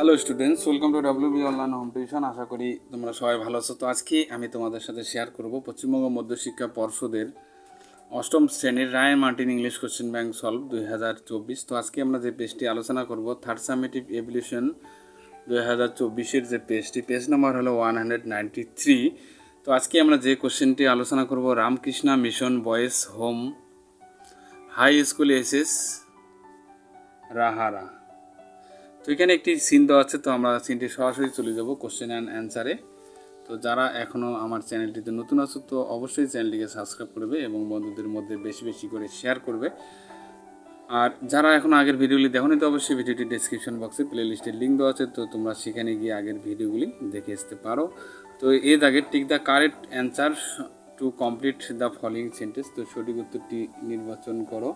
Hello students, welcome to WB online home tuition. আশা করি তোমরা সবাই ভালো আছো। তো আজকে আমি তোমাদের সাথে শেয়ার করব পশ্চিমবঙ্গ মধ্যশিক্ষা পর্ষদের অষ্টম শ্রেণীর Ray Martin English question bank solve 2024। তো আজকে আমরা যে পেজটি আলোচনা করব থার্ড সামেটিভ এভলিউশন 2024-এর যে পেজটি, পেজ নাম্বার হলো 193। তো আজকে আমরা যে কোশ্চেনটি আলোচনা করব, Ramakrishna mission boys home high school SS Rahara. তো এখানে একটি সিন দেওয়া আছে, তো আমরা সিনটি সরাসরি চলে যাব কোশ্চেন অ্যান্ড অ্যান্সারে। তো যারা এখনও আমার চ্যানেলটিতে নতুন আছো তো অবশ্যই চ্যানেলটিকে সাবস্ক্রাইব করবে এবং বন্ধুদের মধ্যে বেশি বেশি করে শেয়ার করবে। আর যারা এখনও আগের ভিডিওগুলি দেখোনি তো অবশ্যই ভিডিওটি ডেসক্রিপশন বক্সে প্লে লিস্টের লিঙ্ক দেওয়া আছে, তো তোমরা সেখানে গিয়ে আগের ভিডিওগুলি দেখে আসতে পারো। তো এর আগে tick the correct answer to complete the following sentence. তো সঠিক উত্তরটি নির্বাচন করো।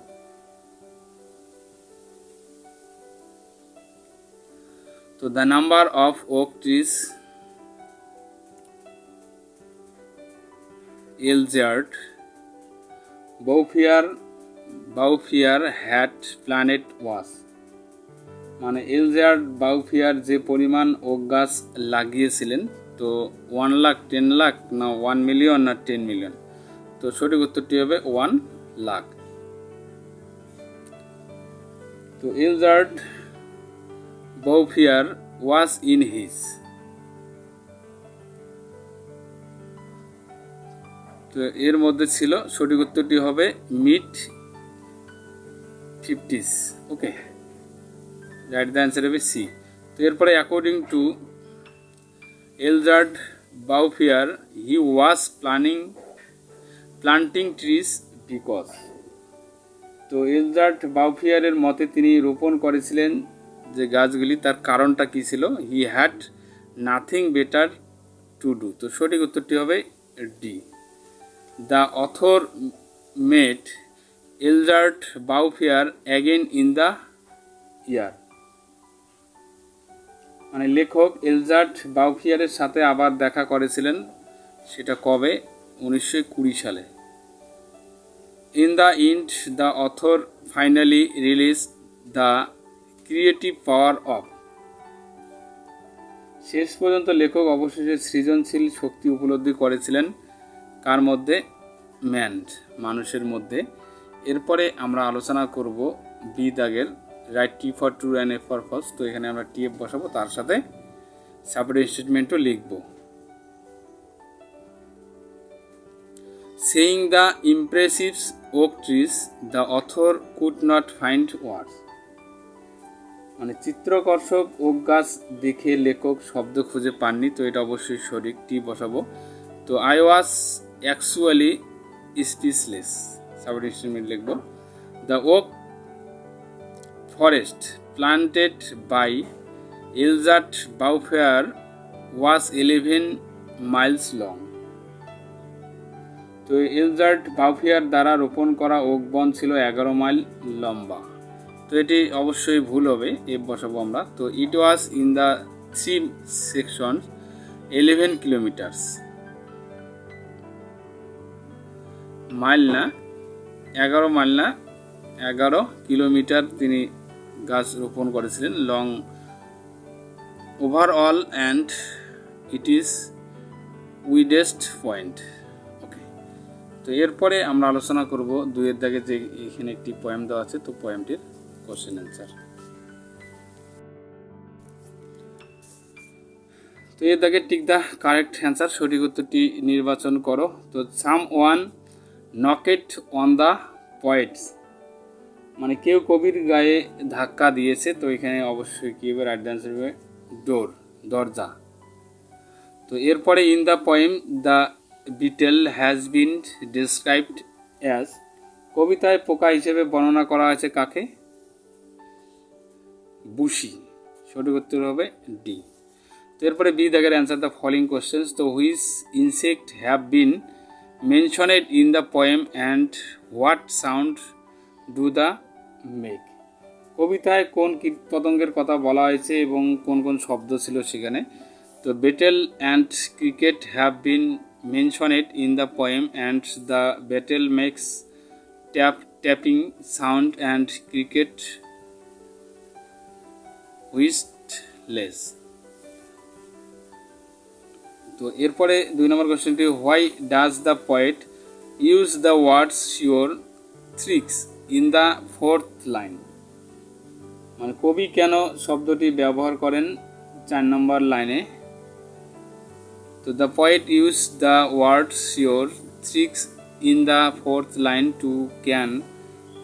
So the number of oak trees Elzard Bouvier had planted was, মানে এলজার্ড বাউফিয়ার যে পরিমাণ ওক গাছ লাগিয়েছিলেন, তো 1 লাখ, 10 লাখ, না 1 মিলিয়ন, না 10 মিলিয়ন। তো সঠিক উত্তরটি হবে 1 লাখ। তো এলজার্ড Bouvier was in his, তো এর মধ্যে ছিল, সঠিক উত্তরটি হবে mid 50s। Okay, right the answer হবে সি। তো এরপরে according to Elzeard Bouffier he was planting trees because, তো এলজার্ড বাউফিয়ারের মতে তিনি রোপণ করেছিলেন যে গাছগুলি, তার কারণটা কী ছিল? He had nothing better to do. তো সঠিক উত্তরটি হবে D. The author met Elzeard Bouffier again in the year, মানে লেখক এলজার্ড বাউফিয়ারের সাথে আবার দেখা করেছিলেন, সেটা কবে? 1920 সালে। In the end the author finally release the creative power of, শেষ পর্যন্ত লেখক অবশেষে সৃজনশীল শক্তি উপলব্ধি করেছিলেন কার মধ্যে? মানুষের মধ্যে। এরপরে আমরা আলোচনা করব বি দাগের write T for true and F for false. তো এখানে আমরা টিএফ বসাবো, তার সাথে সাপোর্টিং স্টেটমেন্টও লিখব। Saying the impressive oak trees the author could not find words, মানে চিত্রকর্ষক ওক গাছ দেখে লেখক শব্দ খুঁজে পাননি, তো এটা অবশ্যই সঠিক, টি বসাবো। তো I was actually speechless, supporting statement লিখব। The oak forest planted by Elzeard Bouffier was 11 miles long, তো এলজার্ড বাউফিয়ার দ্বারা রোপণ করা ওক বন ছিল 11 মাইল লম্বা। তো এটি অবশ্যই ভুল হবে, এফ বসাবো আমরা। তো it was in the 3 section 11 kilometres, mile না 11 মাইল না 11 কিলোমিটার তিনি গাছ রোপণ করেছিলেন। Long overall and it is widest point. Okay, তো এরপরে আমরা আলোচনা করব দুইয়ের দাগে যে এখানে একটি পোয়েম দেওয়া আছে, তো পোয়েমটির কোশ্চেন অ্যান্সার। তো এর দাগে টিক দ্য কারেক্ট অ্যান্সার, সঠিক উত্তরটি নির্বাচন করো। তো some one নকেট on the poet's, মানে কেউ কবির গায়ে ধাক্কা দিয়েছে, তো এখানে অবশ্যই কী হবে? রাইট দ্য অ্যান্সার হবে ডোর, দরজা। তো এরপরে in the poem the betel has been described as, কবিতায় পোকা হিসেবে বর্ণনা করা হয়েছে কাকে? বুশি, সঠিক উত্তর হবে ডি। তো এরপরে বি দাগের অ্যান্সার দ্য ফলোইং কোশ্চেন্স। তো which insect have been mentioned in the poem and what sound do the make, কবিতায় কোন কীট পতঙ্গের কথা বলা হয়েছে এবং কোন কোন শব্দ ছিল সেখানে? তো beetle and cricket have been mentioned in the poem and the beetle makes tapping sound and cricket whist লেস। তো এরপরে 2 নম্বর কোশ্চেনটি, why does the poet use the words sure tricks in the 4th line. মানে কবি কেন শব্দটি ব্যবহার করেন 4 নম্বর লাইনে। তো the poet use the words sure tricks in the 4th line to can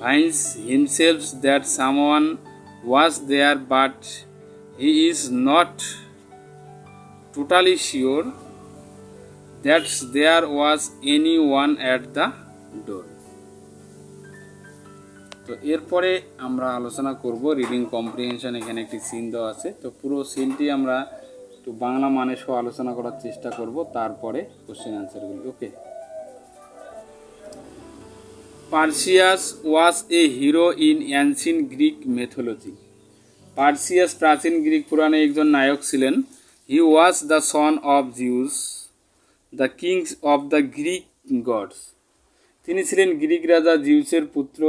finds himself that someone was there but he is not totally sure that there was anyone at the door. তো এরপরে আমরা আলোচনা করব reading comprehension. এখানে একটি scene দেওয়া আছে, তো পুরো সিনটি আমরা একটু বাংলা মানে সহ আলোচনা করার চেষ্টা করব, তারপরে কোশ্চেন অ্যান্সারগুলি। Okay. Perseus was a hero in ancient Greek mythology. Perseus প্রাচীন গ্রিক পুরাণে একজন নায়ক ছিলেন। He was the son of Zeus, the kings of the Greek gods. তিনি ছিলেন গ্রিক রাজা জিউসের পুত্র,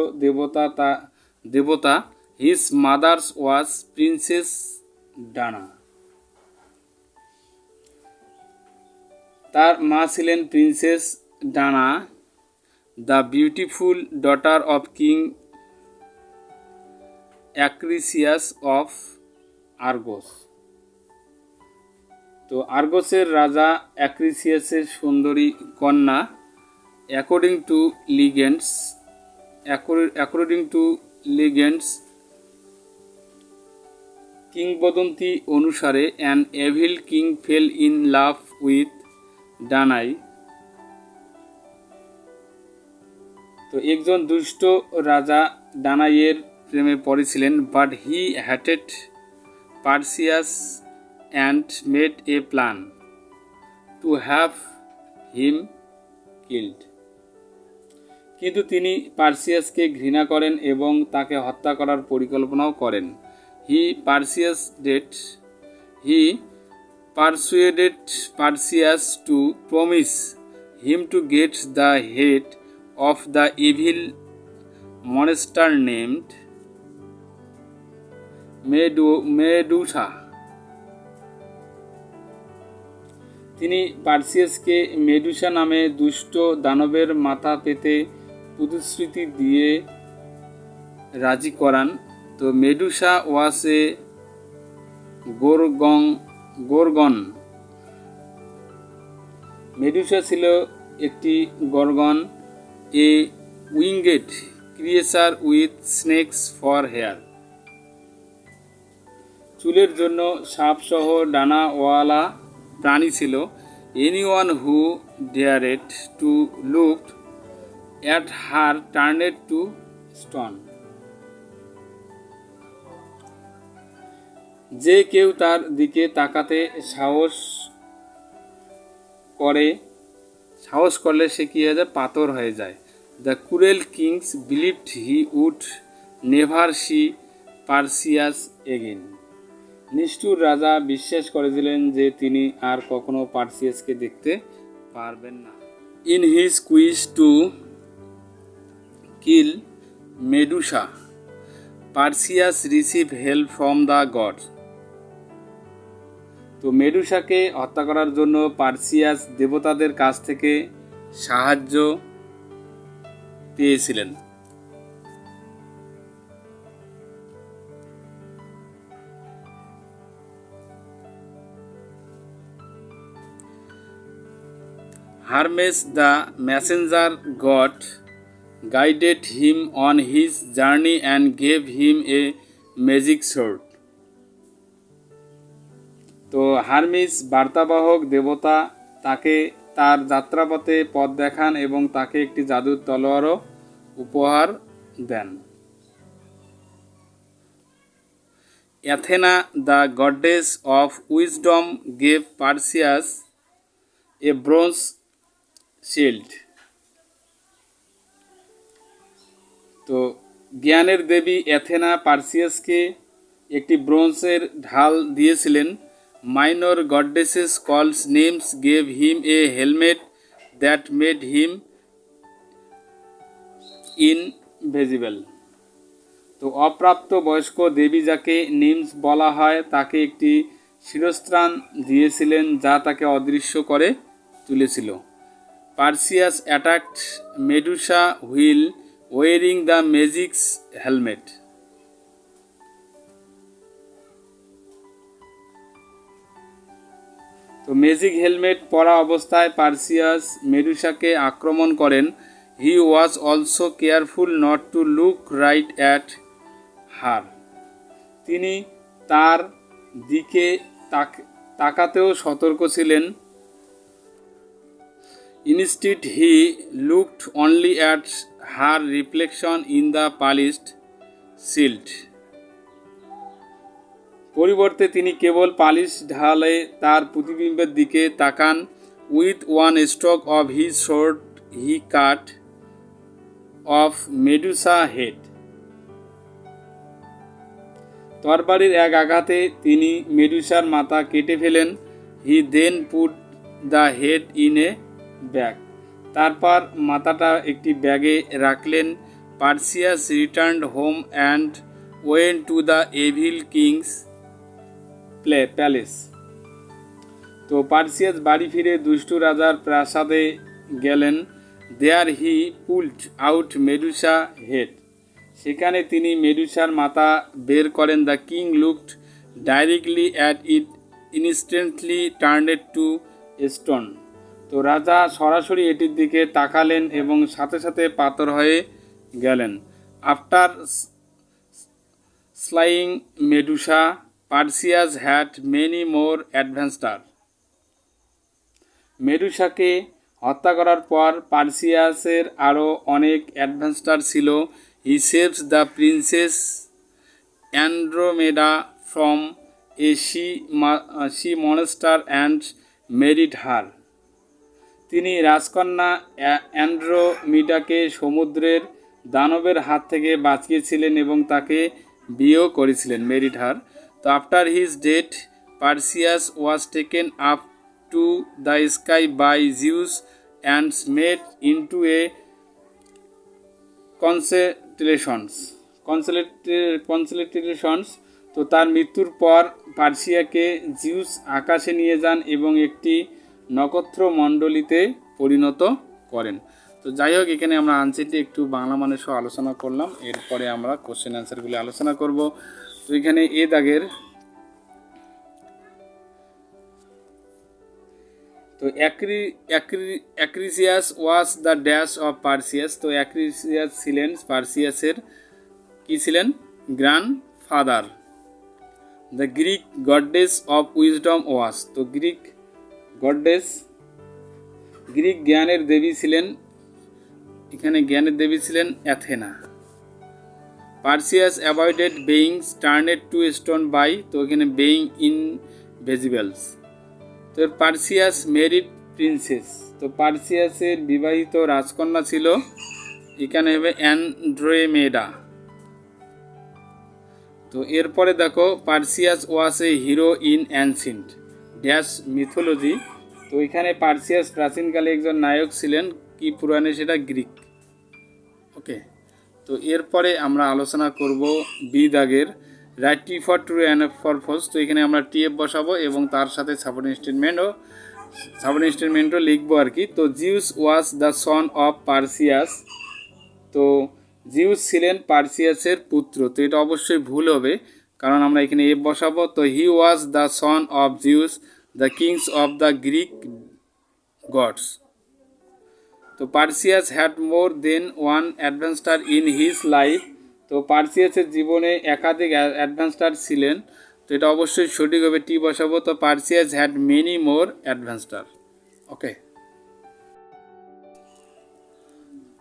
দেবতা। হিজ মাদার্স ওয়াজ প্রিন্সেস ডানা। তার মা ছিলেন princess Danae, the beautiful daughter of king Acrisius of Argos. তো আর্গোসের রাজা অ্যাক্রিসিয়াসের সুন্দরী কন্যা। অ্যাকর্ডিং টু লিগেন্ডস কিংবদন্তি অনুসারে an evil king fell in love with Danae. তো একজন দুষ্ট রাজা ডানাইয়ের প্রেমে পড়েছিলেন, but he hated Perseus and made a plan to have him killed. কিন্তু তিনি পার্সিয়াসকে ঘৃণা করেন এবং তাকে হত্যা করার পরিকল্পনাও করেন। He persuaded Perseus to promise him to get the head of the evil monster named Medusa. তিনি পার্সিয়াসকে মেডুসা নামে দুষ্ট দানবের মাথা পেতে প্রতিশ্রুতি দিয়ে রাজি করান। তো মেডুসা ওয়াজ এ গোরগন। মেডুসা ছিল একটি Gorgon, a winged creature with snakes for hair. চুলের জন্য সাপসহ ডানাওয়ালা প্রাণী ছিল। Anyone who dared to look at her turned to stone. যে কেউ তার দিকে তাকাতে সাহস করলে সে কি হয়ে যায়? পাথর হয়ে যায়। The cruel kings believed he would never see Perseus again. নিষ্ঠুর রাজা বিশ্বাস করেছিলেন যে তিনি আর কখনো পার্সিয়াসকে দেখতে পারবেন না। In his quest to kill Medusa, Perseus receive help from the gods. তো মেডুসাকে হত্যা করার জন্য পার্সিয়াস দেবতাদের কাছ থেকে সাহায্য পেয়েছিলেন। Hermes the Messenger god guided him on his journey and gave him a magic sword. তো হারমিস বার্তাবাহক দেবতা তাকে তার যাত্রাপথে পথ দেখান এবং তাকে একটি জাদুর তলোয়ারও উপহার দেন। Athena the goddess of wisdom gave Perseus a bronze shield. তো জ্ঞানের দেবী অ্যাথেনা পার্সিয়াসকে একটি ব্রোঞ্জের ঢাল দিয়েছিলেন। Minor goddesses called nymphs gave him a helmet that made him invisible. তো অপ্রাপ্ত বয়স্ক দেবী যাকে নিমস বলা হয় তাকে একটি শিরস্ত্রাণ দিয়েছিলেন যা তাকে অদৃশ্য করে তুলেছিল। Perseus attacked Medusa while wearing the magics helmet. তো ম্যাজিক হেলমেট পরা অবস্থায় পার্সিয়াস মেডুসাকে আক্রমণ করেন। He was also careful not to look right at her. তিনি তার দিকে তাকাতেও সতর্ক ছিলেন। Instead he looked only at her reflection in the polished shield. পরিবর্তে তিনি কেবল পালিশ ঢালে তার প্রতিবিম্বের দিকে তাকান। With one stroke of his sword he cut off Medusa head. তরবারির এক আঘাতে তিনি মেডুসার মাথা কেটে ফেলেন। He then put the head in a bag. তারপর মাথাটা একটি ব্যাগে রাখলেন। Perseus returned home and went to the evil king's palace. তো পার্সিয়াস বাড়ি ফিরে দুষ্টু রাজার প্রাসাদে গেলেন। There he pulled out Medusa head. সেখানে তিনি মেডুসার মাথা বের করেন। The king looked directly at it instantly turned to stone. তো রাজা সরাসরি এটির দিকে তাকালেন এবং সাথে সাথে পাথর হয়ে গেলেন। After slaying Medusa Perseus had many more adventure. মেডুসাকে হত্যা করার পর পার্সিয়াসের আরও অনেক অ্যাডভেঞ্চার ছিল। He saves the princess Andromeda from a sea monster and married her. তিনি রাজকন্যা অ্যান্ড্রোমিডাকে সমুদ্রের দানবের হাত থেকে বাঁচিয়েছিলেন এবং তাকে বিয়েও করেছিলেন, ম্যারিড হার। তো after his death Perseus was taken up to the sky by Zeus and made into a constellations. তো তার মৃত্যুর পর পার্সিয়াকে জিউস আকাশে নিয়ে যান এবং একটি নক্ষত্র মণ্ডলীতে পরিণত করেন। তো যাই হোক, এখানে আমরা আনসারটি একটু বাংলা মানের সহ আলোচনা করলাম। এরপরে আমরা কোশ্চেন অ্যান্সারগুলি আলোচনা করব। তো এখানে এ দাগের তো Acrisius was the dash of Perseus. তো অ্যাক্রিসিয়াস ছিলেন পার্সিয়াসের কি ছিলেন? Grandfather. The Greek goddess of wisdom was. তো গ্রিক জ্ঞানের দেবী ছিলেন, এখানে জ্ঞানের দেবী ছিলেন Athena. Perseus avoided being turned to stone by. তো এখানে বেইং ইনভিজিবলস। তো পার্সিয়াস ম্যারিড প্রিন্সেস। তো পার্সিয়াসের বিবাহিত রাজকন্যা ছিল, এখানে হবে অ্যান্ড্রোমেডা। তো এরপরে দেখো, Perseus was a hero in ancient dash mythology. তো এখানে পার্সিয়াস প্রাচীনকালে একজন নায়ক ছিলেন, কি পুরাণে, সেটা গ্রিক। ওকে, তো এরপরে আমরা আলোচনা করব বি দাগের write T for true and for false. তো এখানে আমরা টিএফ বসাবো এবং তার সাথে সাবঅর্ডিনেট স্টেটমেন্টও লিখবো আর কি। তো Zeus was the son of Perseus. তো জিউস ছিলেন পার্সিয়াসের পুত্র। তো এটা অবশ্যই ভুল হবে, কারণ আমরা এখানে এফ বসাবো। তো he was the son of Zeus the kings of the Greek gods. তো Perseus had more than one adventure in his life. তো পার্সিয়াসের জীবনে একাধিক অ্যাডভেঞ্চার ছিলেন। তো এটা অবশ্যই সঠিক হবে, টি বসাবো। তো Perseus had many more adventure. Okay,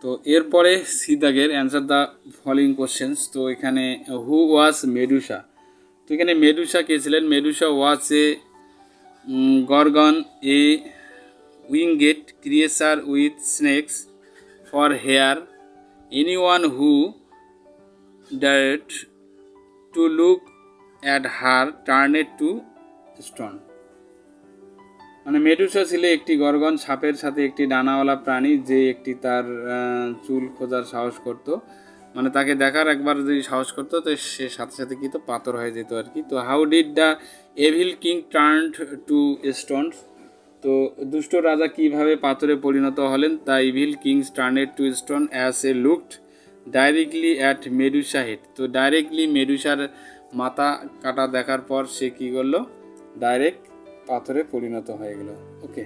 তো এরপরে সি দাগের অ্যান্সার দ্য ফলোইং কোশ্চেন্স। তো এখানে হু ওয়াজ মেডুসা। তো এখানে মেডুসা কে ছিলেন? Medusa was A gorgon, A winged creature with snakes for hair. Anyone who dared to look at her turned to stone. মানে Medusa ছিল একটি গর্গন, সাপের সাথে একটি ডানাওয়ালা প্রাণী, যে একটি তার চুল খোঁজার সাহস করত মানে তাকে দেখার একবার যদি সাহস করতো তো সে সাথে সাথে কি তো পাথর হয়ে যেত আর কি। তো how did the evil king turn to stone, তো দুষ্ট রাজা কিভাবে পাথরে পরিণত হলেন। The evil kings turned to stone as a looked directly at Medusa head, তো ডাইরেক্টলি মেডুসার মাথা কাটা দেখার পর সে কী করলো, ডাইরেক্ট পাথরে পরিণত হয়ে গেল। ওকে,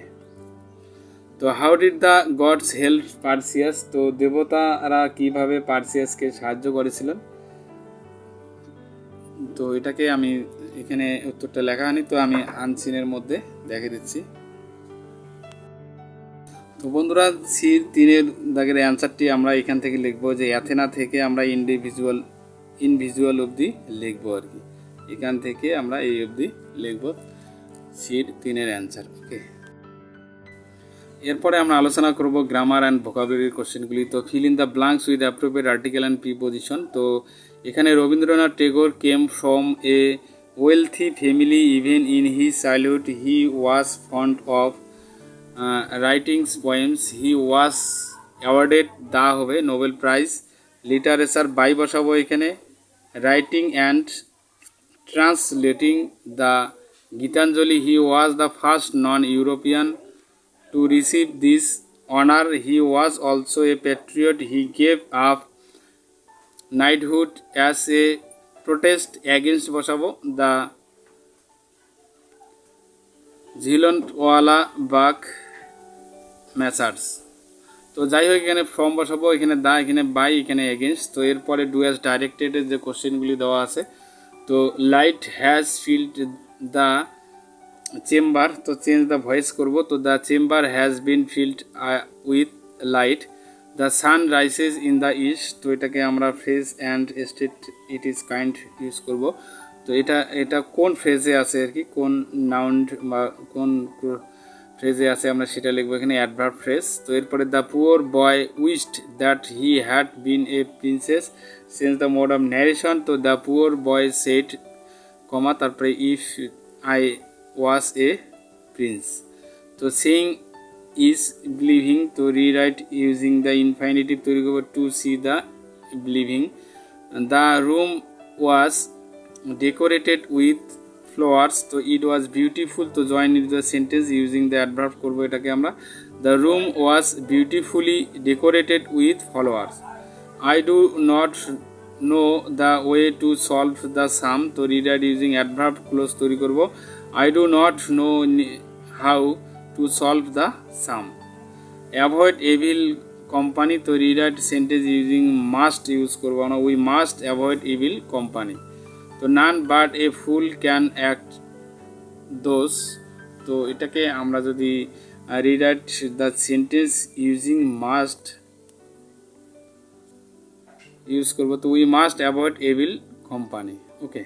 তো how did the gods help Perseus, তো দেবতারা কিভাবে পার্সিয়াসকে সাহায্য করেছিলেন। তো এটাকে আমি এখানে উত্তরটা লেখা হয়নি, তো আমি আনসিনের মধ্যে দেখে দিচ্ছি। তো বন্ধুরা C3 দাগের অ্যান্সারটি আমরা এখান থেকে লিখবো যে অ্যাথেনা থেকে আমরা ইনভিজুয়াল অবধি লিখবো আর কি, এখান থেকে আমরা এই অবধি লিখবো C3 অ্যান্সার। ওকে, এরপরে আমরা আলোচনা করব গ্রামার অ্যান্ড ভোকাবুলারি কোশ্চেনগুলি। তো fill in the blanks with appropriate article and preposition. তো এখানে Rabindranath Tagore came from a wealthy family, even in his childhood he was fond of writings poems, he was awarded the হবে Nobel prize literature by বসাবো এখানে, writing and translating the Gitanjali, he was the first non European to receive this honor, he was also a patriot, he gave up knighthood as a protest against বসাবো the ঝিলনওয়ালা bug Messrs. তো যাই হোক এখানে from বসাবো, এখানে দা, এখানে by, এখানে against. তো এরপরে ডু অ্যাজ ডাইরেক্টেডের যে কোশ্চেনগুলি দেওয়া আছে, তো light has field the chamber, তো চেঞ্জ দ্য ভয়েস করব। তো the chamber has been filled with light, the sun rises in the east, তো এটাকে আমরা phrase and state it is kind use করব। তো এটা কোন ফ্রেজে আছে আর কি, কোন নাউন বা কোন ফ্রেজে আছে আমরা সেটা লিখবো এখানে, অ্যাডভার্ব ফ্রেজ। তো এরপরে the poor boy wished that he had been a princess, change the mode of narration. তো the poor boy said comma, তারপরে if I was a prince, তো saying is believing, তো rewrite using the infinitive তৈরি করব to see the believing, the room was decorated with flowers, তো it was beautiful, তো join in the sentence using the adverb করব এটাকে আমরা, the room was beautifully decorated with flowers, I do not know the way to solve the sum, তো rewrite using adverb clause তৈরি করব, I do not know how to solve the sum, avoid evil company, তো rewrite sentence using must use করব না, we must avoid evil company, তো none but a fool can act those, তো এটাকে আমরা যদি rewrite the sentence using must use করব, তো we must avoid evil company. ওকে,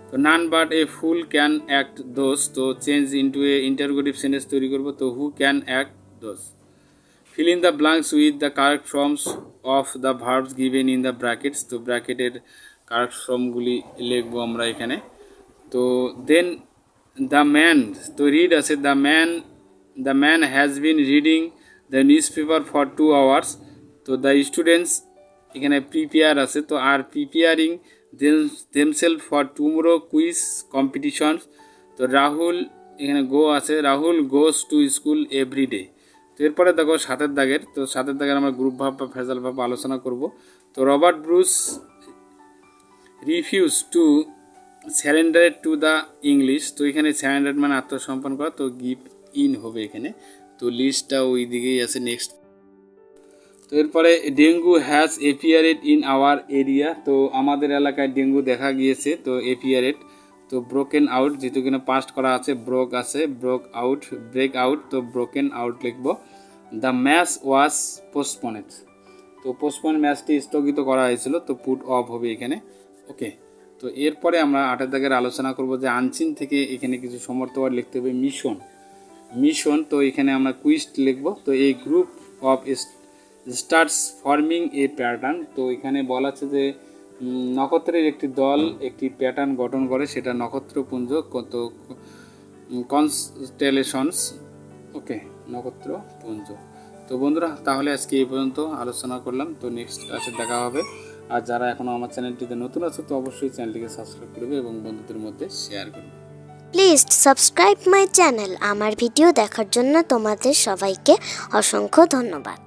তো none but a fool can act those, তো চেঞ্জ ইন্টু এ interrogative sentence তৈরি করব, তো who can act those, fill in the blanks with the correct forms of the verbs given in the brackets, তো ব্র্যাকেটের correct ফর্মগুলি লিখবো আমরা এখানে। তো দেন দ্য ম্যান, তো রিড আছে, the man has been reading the news paper for 2 hours, তো the students এখানে প্রিপেয়ার আছে, তো are preparing themselves for tomorrow quiz competition, তো রাহুল এখানে গো আছে, Rahul goes to school every day. তো এরপরে দেখো 7 দাগের, তো 7 দাগের আমরা গ্রুপ ভাব বা ফেজাল ভাব আলোচনা করব। তো Robert Bruce refuse to surrender to the English, তো এখানে স্যারেন্ডার মানে আত্মসমর্পণ করা, তো গিভ ইন হবে এখানে, তো লিস্টটা ওই দিকেই আছে। নেক্সট, তো এরপরে dengue has appeared in our area, তো আমাদের এলাকায় ডেঙ্গু দেখা গিয়েছে, তো এপিয়ারেড, তো ব্রোকেন আউট, যেহেতু কিনা পাস্ট করা আছে, ব্রোক আছে, ব্রোক আউট, ব্রেক আউট, তো ব্রোকেন আউট লিখব। দ্য ম্যাচ ওয়াজ পোস্টপনেড, তো পোস্টপন ম্যাচটি স্থগিত করা হয়েছিল, তো পুট অফ হবে এখানে। ওকে, তো এরপরে আমরা 8 দাগের আলোচনা করব যে আনচিন থেকে এখানে কিছু সমর্থওয়ার্ড লিখতে হবে। মিশন, তো এখানে আমরা কুইস্ট লিখব। তো এই group of starts forming A pattern, তো এখানে বলা আছে যে নক্ষত্রের একটি দল একটি প্যাটার্ন গঠন করে, সেটা নক্ষত্রপুঞ্জ, কত কনস্টেলেশনস। ওকে, নক্ষত্রপুঞ্জ, তো তো বন্ধুরা, তাহলে আজকে এই পর্যন্ত আলোচনা করলাম। তো নেক্সট ক্লাসে দেখা হবে। আর যারা এখনও আমার চ্যানেলটিতে নতুন আছে তো অবশ্যই চ্যানেলটিকে সাবস্ক্রাইব করবে এবং বন্ধুদের মধ্যে শেয়ার করবে। Please subscribe my channel. আমার ভিডিও দেখার জন্য তোমাদের সবাইকে অসংখ্য ধন্যবাদ।